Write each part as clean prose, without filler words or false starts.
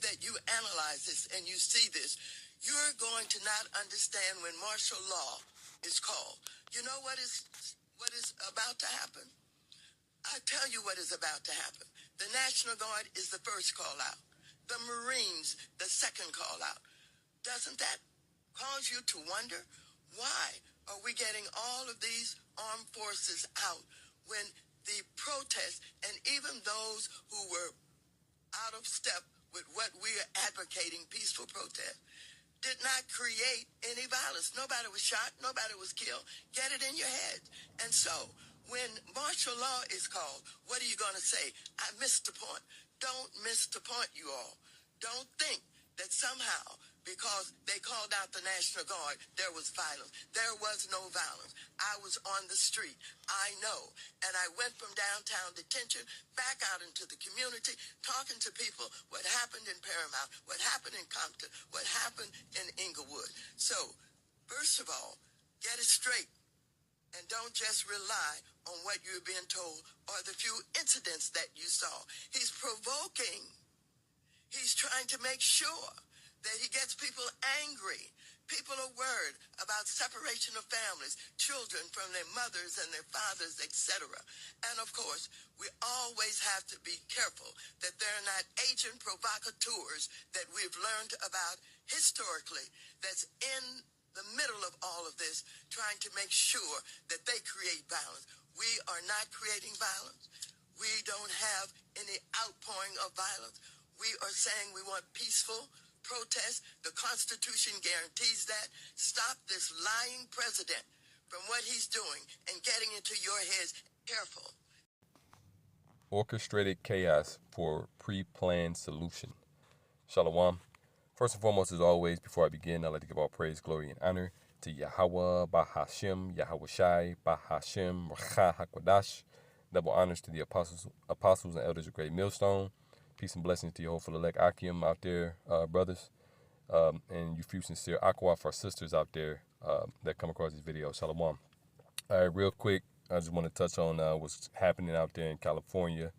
that you analyze this and you see this, you're going to not understand when martial law is called. You know what is about to happen? I tell you what is about to happen. The National Guard is the first call out. The Marines, the second call out. Doesn't that cause you to wonder, why are we getting all of these armed forces out when the protests and even those who were out of step with what we are advocating, peaceful protest, did not create any violence. Nobody was shot. Nobody was killed. Get it in your head. And so when martial law is called, what are you going to say? I missed the point. Don't miss the point, you all. Don't think that somehow, because they called out the National Guard, there was violence. There was no violence. I was on the street. I know. And I went from downtown detention back out into the community, talking to people, what happened in Paramount, what happened in Compton, what happened in Inglewood. So, first of all, get it straight. And don't just rely on what you're being told or the few incidents that you saw. He's provoking. He's trying to make sure that he gets people angry. People are worried about separation of families, children from their mothers and their fathers, etc. And of course, we always have to be careful that they're not agent provocateurs that we've learned about historically, that's in the middle of all of this, trying to make sure that they create violence. We are not creating violence. We don't have any outpouring of violence. We are saying we want peaceful protest. The Constitution guarantees that. Stop this lying president from what he's doing and getting into your heads. Careful. Orchestrated chaos for pre-planned solution. Shalom. First and foremost, as always, before I begin, I'd like to give all praise, glory, and honor to Yahweh, Bahashem, Yahweh Shai, Bahashem, Racha HaKodash. Double honors to the apostles and elders of Great Millstone. Peace and blessings to your hopeful elect Akim out there, brothers. And you few sincere Aquaf, our sisters out there that come across this video. Shalom. All right, real quick, I just want to touch on what's happening out there in California,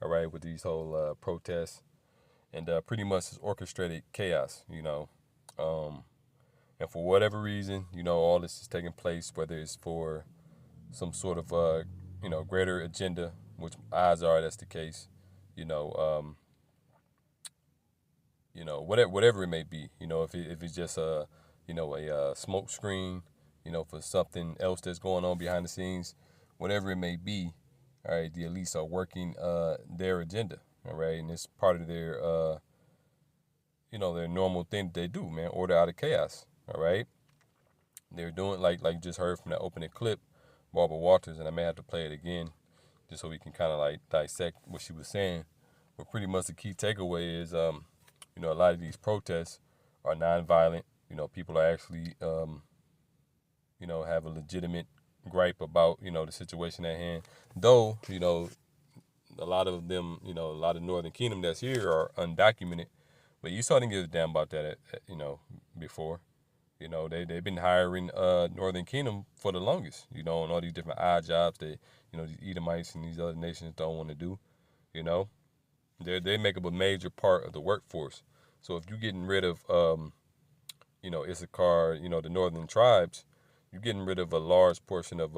all right, with these whole protests. And pretty much it's orchestrated chaos, you know. And for whatever reason, you know, all this is taking place, whether it's for some sort of, greater agenda, which odds are that's the case, whatever it may be, if it's just a smoke screen, for something else that's going on behind the scenes, whatever it may be, all right, the elites are working their agenda. All right, and it's part of their, their normal thing that they do, man. Order out of chaos. All right, they're doing like you just heard from that opening clip, Barbara Walters, and I may have to play it again, just so we can kind of like dissect what she was saying. But pretty much the key takeaway is, a lot of these protests are nonviolent. People are actually, have a legitimate gripe about, the situation at hand. Though, a lot of them, a lot of Northern Kingdom that's here are undocumented, but you saw them give a damn about that, before. They've been hiring Northern Kingdom for the longest, on all these different odd jobs that, these Edomites and these other nations don't want to do, They make up a major part of the workforce. So if you're getting rid of, Issachar, the Northern tribes, you're getting rid of a large portion of,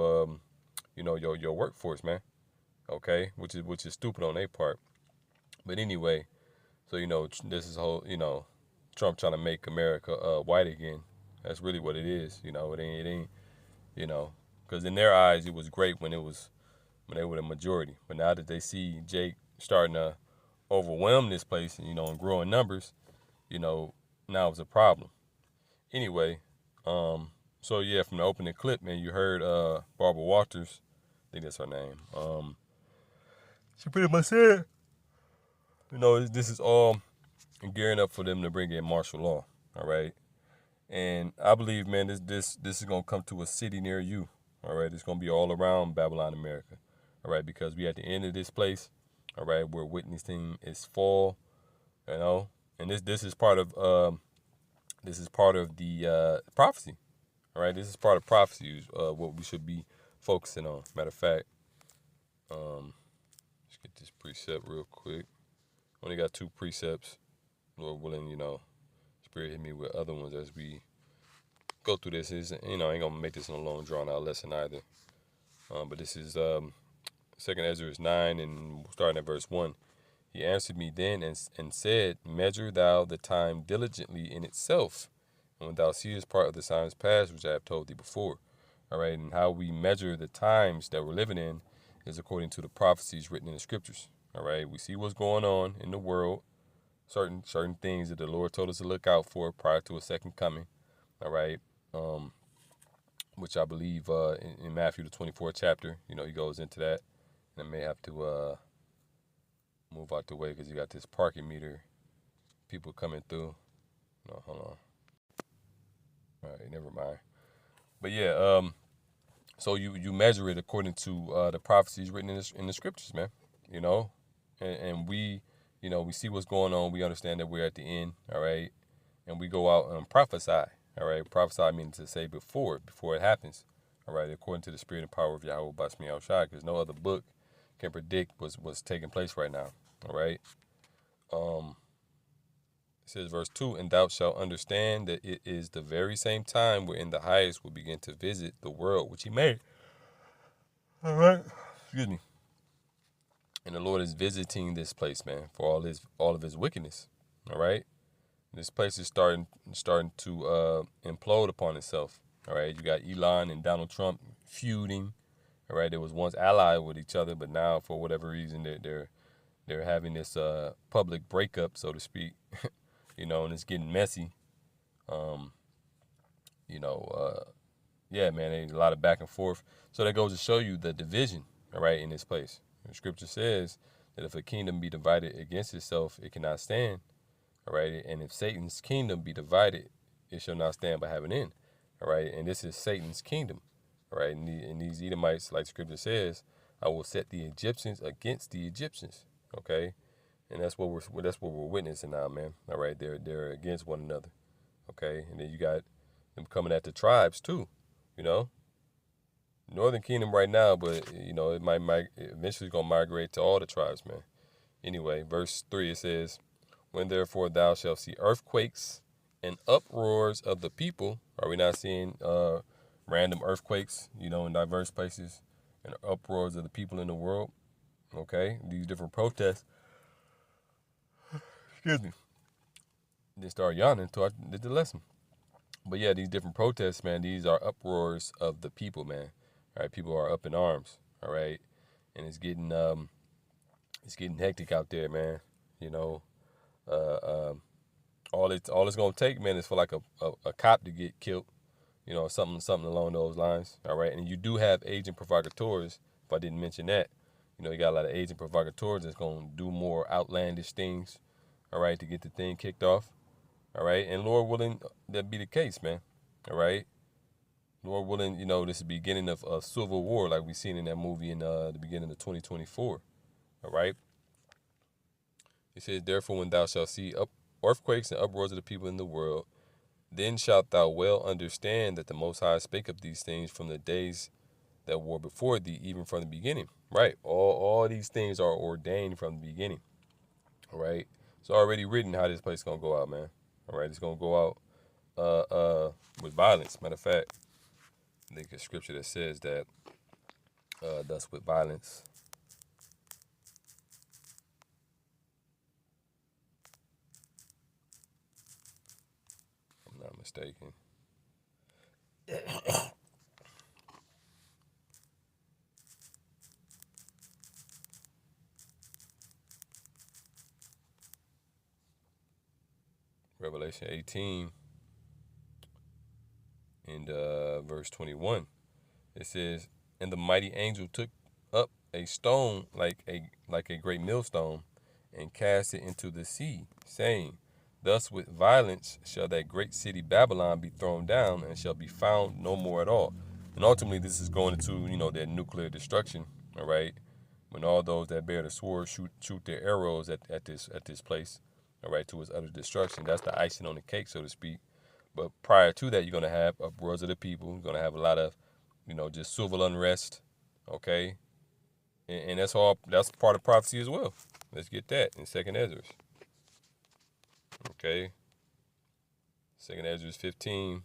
your workforce, man. Okay, which is stupid on their part. But anyway, so this is whole Trump trying to make America white again. That's really what it is. It ain't because in their eyes it was great when they were the majority. But now that they see Jake starting to overwhelm this place, and grow in numbers, now it's a problem. Anyway, so yeah, from the opening clip, man, you heard Barbara Walters, I think that's her name. She pretty much said, this is all gearing up for them to bring in martial law, all right? And I believe, man, this is going to come to a city near you, all right? It's going to be all around Babylon, America, all right? Because we at the end of this place, all right, we're witnessing its fall, and this is part of the prophecy, all right? This is part of prophecy, what we should be focusing on. Matter of fact, let's get this precept real quick. Only got 2 precepts. Lord willing, Spirit hit me with other ones as we go through this. Is I ain't gonna make this a long drawn out lesson either. But this is Second Ezra is 9 and starting at verse 1. He answered me then and said, Measure thou the time diligently in itself, and when thou seest part of the signs past, which I have told thee before. All right, and how we measure the times that we're living in is according to the prophecies written in the scriptures. All right, we see what's going on in the world, certain things that the Lord told us to look out for prior to a second coming. All right, which I believe in Matthew the 24th chapter, he goes into that. And I may have to move out the way because you got this parking meter, people coming through. No, hold on. All right, never mind. But yeah, so you measure it according to the prophecies written in the scriptures, man. And we, we see what's going on. We understand that we're at the end, all right, and we go out and prophesy, all right. Prophesy means to say before it happens, all right, according to the spirit and power of Yahweh Basmi Al Shai, because no other book can predict what's taking place right now, all right. It says verse 2, and thou shalt understand that it is the very same time wherein the highest will begin to visit the world which he made. All right. Excuse me. And the Lord is visiting this place, man, for all of his wickedness. All right. This place is starting to implode upon itself. All right. You got Elon and Donald Trump feuding. All right. They was once allied with each other, but now for whatever reason they're having this public breakup, so to speak. And it's getting messy. Yeah, man, there's a lot of back and forth. So that goes to show you the division, all right, in this place. The scripture says that if a kingdom be divided against itself, it cannot stand, all right? And if Satan's kingdom be divided, it shall not stand but have an end, all right? And this is Satan's kingdom, all right? And these Edomites, like scripture says, I will set the Egyptians against the Egyptians, okay? And that's what we're witnessing now, man. All right, they're against one another, okay. And then you got them coming at the tribes too, Northern Kingdom right now, but it might eventually gonna migrate to all the tribes, man. Anyway, verse 3 it says, when therefore thou shalt see earthquakes and uproars of the people. Are we not seeing random earthquakes, in diverse places, and uproars of the people in the world? Okay, these different protests. Excuse me. They start yawning until I did the lesson. But yeah, these different protests, man, these are uproars of the people, man. All right, people are up in arms. All right, and it's getting hectic out there, man. All it's gonna take, man, is for like a cop to get killed. Something along those lines. All right, and you do have agent provocateurs. If I didn't mention that, you got a lot of agent provocateurs that's gonna do more outlandish things. All right, to get the thing kicked off. All right, and Lord willing, that be the case, man. All right, Lord willing, this is the beginning of a civil war, like we seen in that movie in the beginning of 2024. All right, it says, therefore, when thou shalt see earthquakes and uproars of the people in the world, then shalt thou well understand that the Most High spake of these things from the days that were before thee, even from the beginning. Right, all these things are ordained from the beginning. All right, it's already written how this place is gonna go out, man. All right, it's gonna go out with violence. Matter of fact, I think a scripture that says that thus with violence. If I'm not mistaken. Revelation 18 and verse 21. It says, and the mighty angel took up a stone like a great millstone, and cast it into the sea, saying, thus with violence shall that great city Babylon be thrown down, and shall be found no more at all. And ultimately, this is going into their nuclear destruction. All right, when all those that bear the sword shoot their arrows at this place, all right, to its utter destruction. That's the icing on the cake, so to speak. But prior to that, you're gonna have uproars of the people. You're gonna have a lot of just civil unrest, okay? And that's part of prophecy as well. Let's get that in Second Ezra. Okay. Second Ezra 15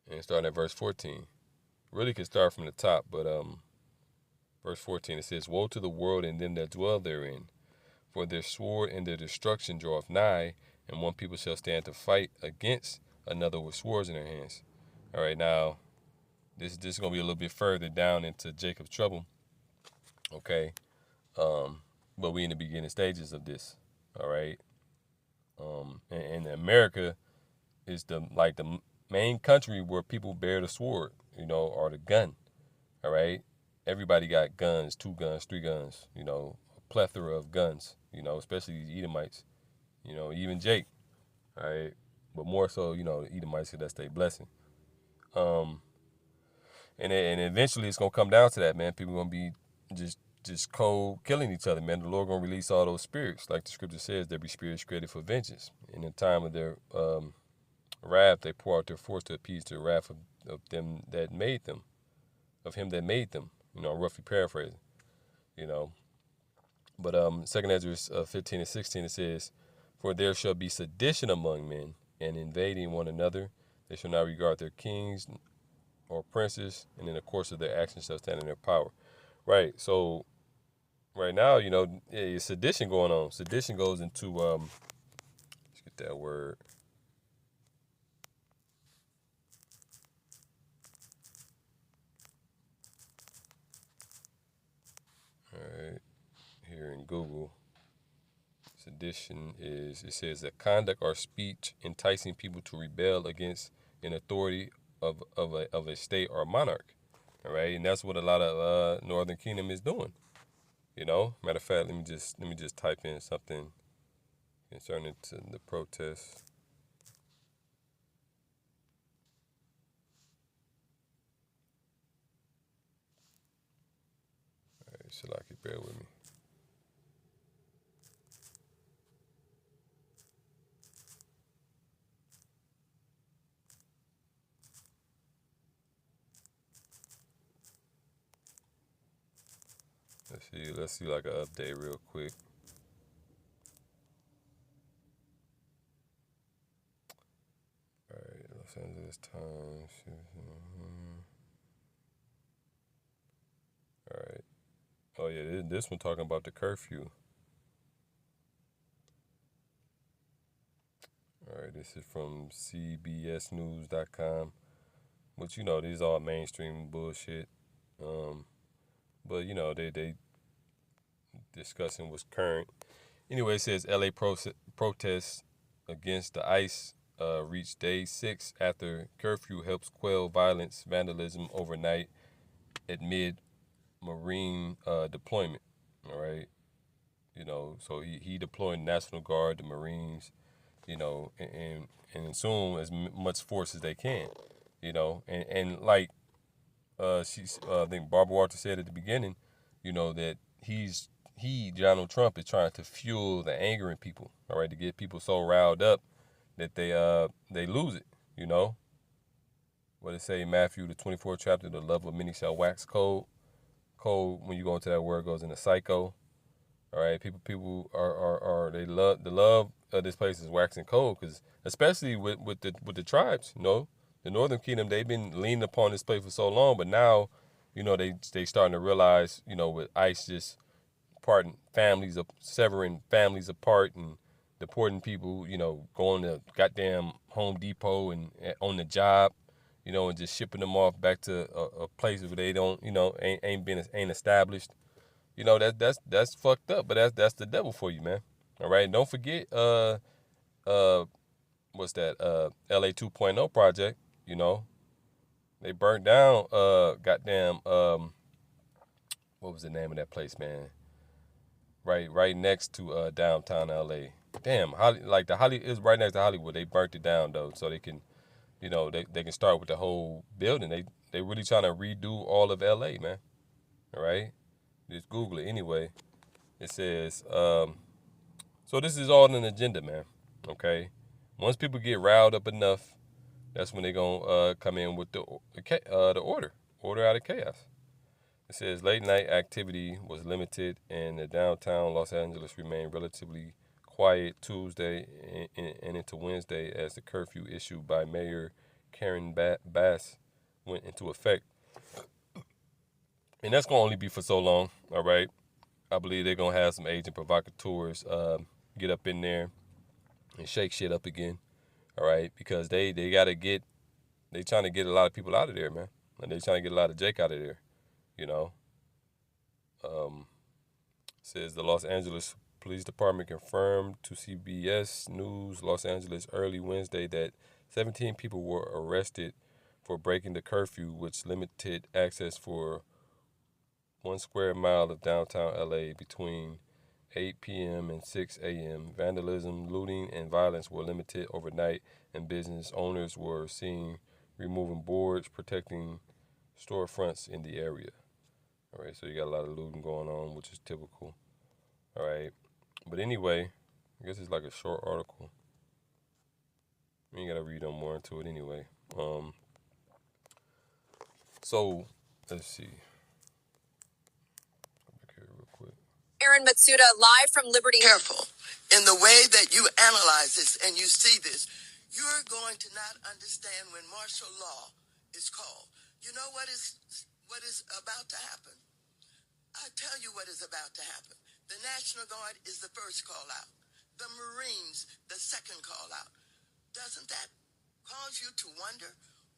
and starting at verse 14. Really could start from the top, but verse 14 it says, "Woe to the world and them that dwell therein, for their sword and their destruction draweth nigh, and one people shall stand to fight against another with swords in their hands." All right, now this is gonna be a little bit further down into Jacob's trouble. Okay, but we in the beginning stages of this. All right, and America is the main country where people bear the sword, or the gun. All right, everybody got guns, 2 guns, 3 guns, a plethora of guns, especially these Edomites, even Jake. All right, but more so, the Edomites, because that's their blessing. Um, and eventually it's gonna come down to that, man. People gonna be just cold killing each other, man. The Lord gonna release all those spirits, like the scripture says, there be spirits created for vengeance. In the time of their wrath, they pour out their force to appease the wrath of them that made them, of him that made them. Roughly paraphrasing. You know, but Second Ezra 15 and 16 it says, "For there shall be sedition among men, and invading one another. They shall not regard their kings or princes, and in the course of their actions shall stand in their power." Right. So right now, it's sedition going on. Sedition goes into let's get that word. All right, here in Google, sedition is, it says, a conduct or speech enticing people to rebel against an authority of a state or monarch. All right, and that's what a lot of Northern Kingdom is doing. Matter of fact, let me just type in something concerning to the protests. All right, Shalaki, bear with me. Let's see like an update real quick. All right, Los Angeles Times. All right. Oh yeah, this one talking about the curfew. All right, this is from CBSNews.com. Which these all mainstream bullshit. Um, but they discussing what's current. Anyway, it says LA protests against the ICE reached day 6 after curfew helps quell violence, vandalism overnight amid Marine deployment. All right, so he deployed National Guard, the Marines, and assume as much force as they can, and like I think Barbara Walters said at the beginning, that Donald Trump is trying to fuel the anger in people, all right, to get people so riled up that they lose it, What it say, Matthew the 24th chapter, the love of many shall wax cold. Cold, when you go into that word, goes into psycho. All right, people are they love the love of this place is waxing cold, because especially with the tribes, the Northern Kingdom, they've been leaning upon this place for so long, but now, they starting to realize, with ICE just parting families, severing families apart and deporting people, going to goddamn Home Depot and on the job, and just shipping them off back to a place where they don't, ain't established. That's fucked up, but that's the devil for you, man. All right, don't forget what's that LA 2.0 project, they burnt down goddamn what was the name of that place, man? Right next to downtown LA. Damn, like the Holly is right next to Hollywood. They burnt it down though, so they can, they can start with the whole building. They really trying to redo all of LA, man. All right, just Google it anyway. It says, so this is all an agenda, man. Okay, once people get riled up enough, that's when they gonna come in with the order out of chaos. It says late night activity was limited and the downtown Los Angeles remained relatively quiet Tuesday and into Wednesday as the curfew issued by Mayor Karen Bass went into effect. And that's going to only be for so long, all right? I believe they're going to have some agent provocateurs get up in there and shake shit up again, all right? Because they got to get, they trying to get a lot of people out of there, man. And they trying to get a lot of Jake out of there, you know? Says the Los Angeles Police Department confirmed to CBS News Los Angeles early Wednesday that 17 people were arrested for breaking the curfew, which limited access for 1 square mile of downtown LA between 8 p.m. and 6 a.m. Vandalism, looting, and violence were limited overnight, and business owners were seen removing boards protecting storefronts in the area. All right, so you got a lot of looting going on, which is typical. All right, but anyway, I guess it's like a short article. You ain't gotta read no more into it anyway. So let's see. Back here real quick. Aaron Matsuda, live from Liberty. Careful in the way that you analyze this and you see this. You're going to not understand when martial law is called. You know what is about to happen? I tell you what is about to happen. The National Guard is the first call out. The Marines, the second call out. Doesn't that cause you to wonder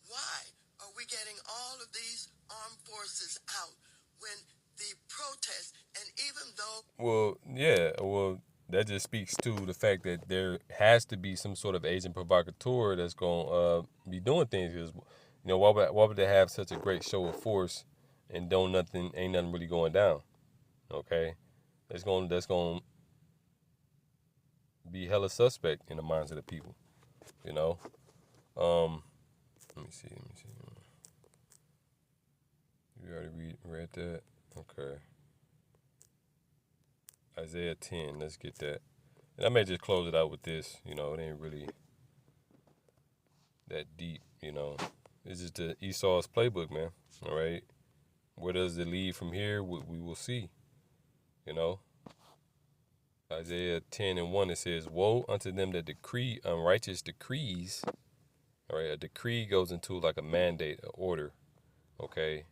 why are we getting all of these armed forces out when the protests, and even though... Well, yeah, well, that just speaks to the fact that there has to be some sort of agent provocateur that's going to be doing things. Because, you know, why would they have such a great show of force and ain't nothing really going down? Okay, that's going to be hella suspect in the minds of the people. You know, let me see. You already read that? Okay. Isaiah 10, let's get that. And I may just close it out with this. You know, it ain't really that deep, you know. It's just the Esau's playbook, man. All right. Where does it lead from here? We will see. You know. Isaiah 10:1, it says, "Woe unto them that decree unrighteous decrees." All right, a decree goes into like a mandate, an order, okay?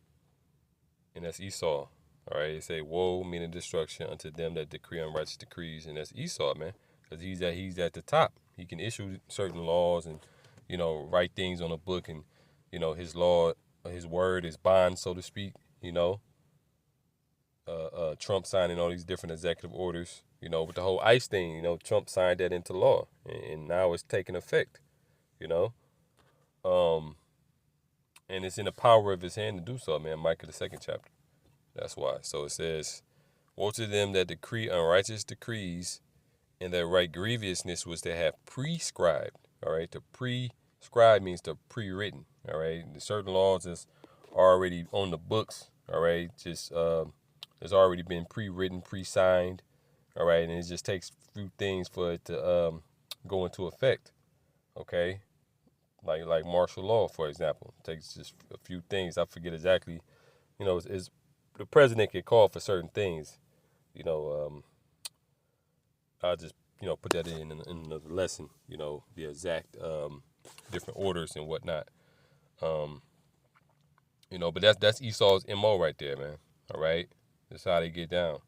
And that's Esau. All right, it say, "Woe, meaning destruction, unto them that decree unrighteous decrees," and that's Esau, man, because he's at the top. He can issue certain laws and, you know, write things on a book, and, you know, his law, his word is bond, so to speak. You know, Trump signing all these different executive orders. You know, with the whole ICE thing, you know, Trump signed that into law, and now it's taking effect. You know, and it's in the power of his hand to do so, man. Micah, the 2nd chapter. That's why. So it says, "Woe to them that decree unrighteous decrees, and that write grievousness which they have prescribed." All right, to prescribe means to pre-written. All right, the certain laws is already on the books. All right, just it's already been pre-written, pre-signed. All right, and it just takes a few things for it to go into effect. Okay, like martial law, for example, it takes just a few things. I forget exactly. You know, is the president can call for certain things. You know, I'll just, you know, put that in another lesson. You know, the exact different orders and whatnot. You know, but that's Esau's MO right there, man. All right, that's how they get down.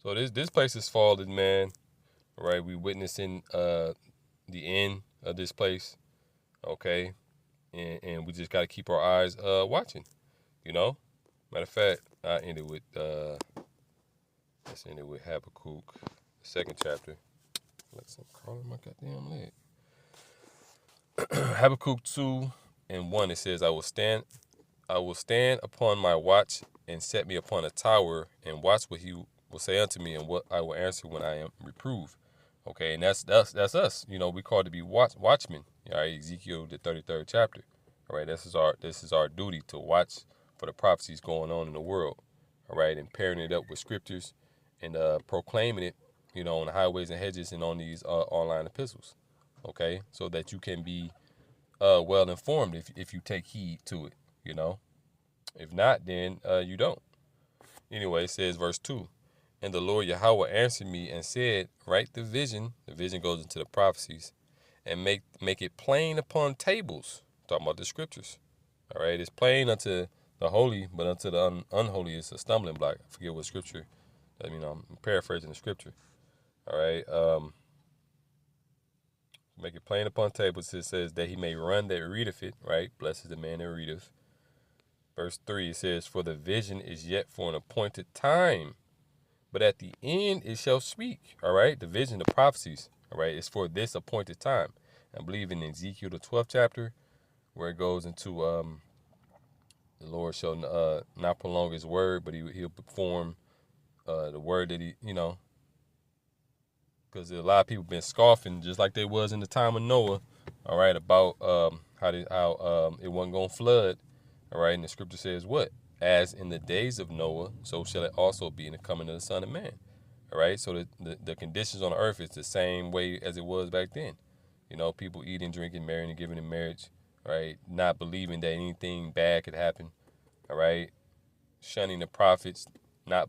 So this place is falling, man. All right, we witnessing the end of this place. Okay, and we just got to keep our eyes watching. You know, matter of fact, I ended with let's end it with Habakkuk, the 2nd chapter. Let's call my goddamn leg. Habakkuk 2:1, it says, I will stand upon my watch and set me upon a tower and watch what he will say unto me and what I will answer when I am reproved. Okay, and that's us. You know, we called to be watchmen. All right, Ezekiel the 33rd chapter. All right, this is our duty to watch for the prophecies going on in the world. All right, and pairing it up with scriptures and proclaiming it, you know, on the highways and hedges and on these online epistles. Okay, so that you can be well informed if you take heed to it. You know, if not, then you don't. Anyway, it says verse 2. And the Lord Yahweh answered me and said, write the vision goes into the prophecies, and make it plain upon tables. Talking about the scriptures. All right, it's plain unto the holy, but unto the unholy it's a stumbling block. I forget what scripture. I mean, I'm paraphrasing the scripture. All right, make it plain upon tables. It says that he may run that readeth it. Right, blessed is the man that readeth. Verse 3, it says, for the vision is yet for an appointed time, but at the end it shall speak. All right, the vision, the prophecies. All right, it's for this appointed time. I believe in Ezekiel the 12th chapter, where it goes into the Lord shall not prolong his word, but he'll perform the word that he, because a lot of people been scoffing, just like they was in the time of Noah, all right, about how it wasn't going to flood, all right, and the scripture says what? As in the days of Noah, so shall it also be in the coming of the Son of Man, all right? So the conditions on the earth is the same way as it was back then. People eating, drinking, marrying, and giving in marriage, right? Not believing that anything bad could happen, all right? Shunning the prophets, not,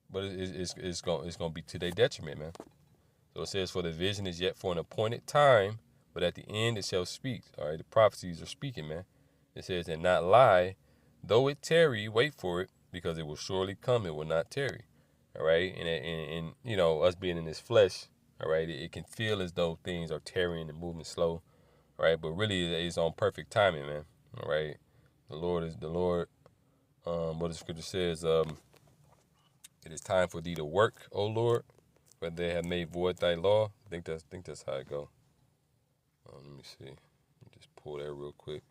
but it's going to be to their detriment, man. So it says, for the vision is yet for an appointed time, but at the end it shall speak. All right, the prophecies are speaking, man. It says, and not lie, though it tarry, wait for it, because it will surely come, it will not tarry. All right, and us being in this flesh, all right, it can feel as though things are tarrying and moving slow, all right, but really it's on perfect timing, man. All right, the Lord, what the scripture says, it is time for thee to work, O Lord, for they have made void thy law. I think that's how it go. Let me see. Let me just pull that real quick.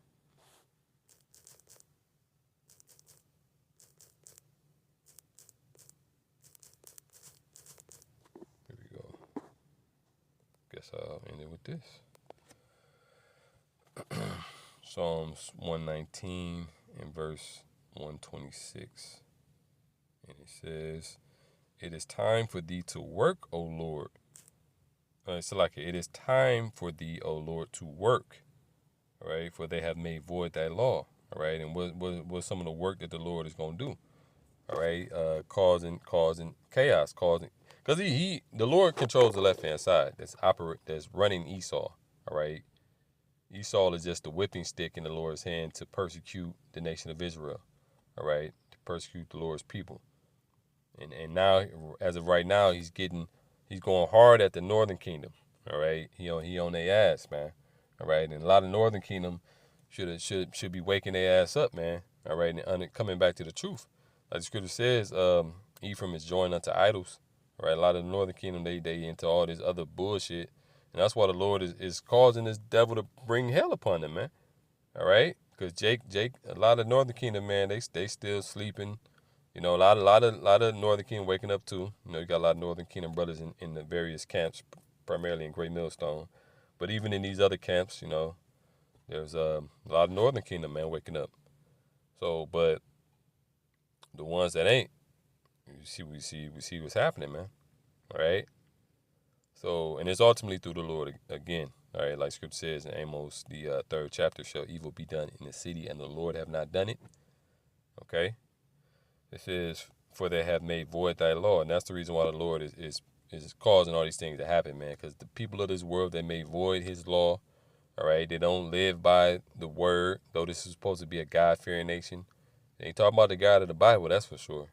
Here we go. Guess I'll end it with this. Psalms 119 and verse 126. And it says, it is time for thee to work, O Lord. It's like it is time for thee, O Lord, to work. All right, for they have made void thy law. All right, and what's some of the work that the Lord is going to do? All right, causing chaos, because the Lord controls the left hand side. That's running Esau. All right, Esau is just the whipping stick in the Lord's hand to persecute the nation of Israel. All right, to persecute the Lord's people. And now, as of right now, he's going hard at the northern kingdom. All right, he on their ass, man. All right, and a lot of northern kingdom should be waking their ass up, man. All right, and coming back to the truth. Like the scripture says, Ephraim is joined unto idols. All right, a lot of the northern kingdom, they into all this other bullshit. And that's why the Lord is causing this devil to bring hell upon them, man. All right, because a lot of northern kingdom, man, they still sleeping. A lot of northern kingdom waking up too. You got a lot of northern kingdom brothers in the various camps, primarily in Great Millstone. But even in these other camps, there's a lot of northern kingdom, man, waking up. So, but the ones that ain't, we see what's happening, man. All right. So, and it's ultimately through the Lord again. All right, like Scripture says in Amos, the 3rd chapter, shall evil be done in the city, and the Lord have not done it. Okay. It says, for they have made void thy law, and that's the reason why the Lord is causing all these things to happen, man. Because the people of this world, they made void His law. All right, they don't live by the word, though this is supposed to be a God-fearing nation. They ain't talking about the God of the Bible, that's for sure.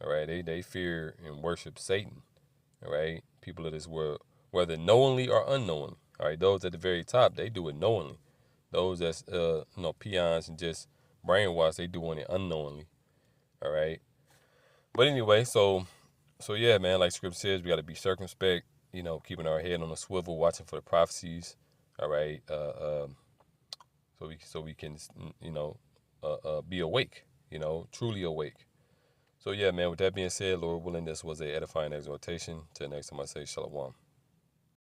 All right, they fear and worship Satan. All right, people of this world, whether knowingly or unknowingly. All right, those at the very top, they do it knowingly. Those that's peons and just brainwashed, they doing it unknowingly. All right, but anyway, so yeah, man. Like Scripture says, we got to be circumspect. Keeping our head on a swivel, watching for the prophecies. All right, so we can be awake. Truly awake. So yeah, man. With that being said, Lord willing, this was a edifying exhortation. Till next time, I say shalom.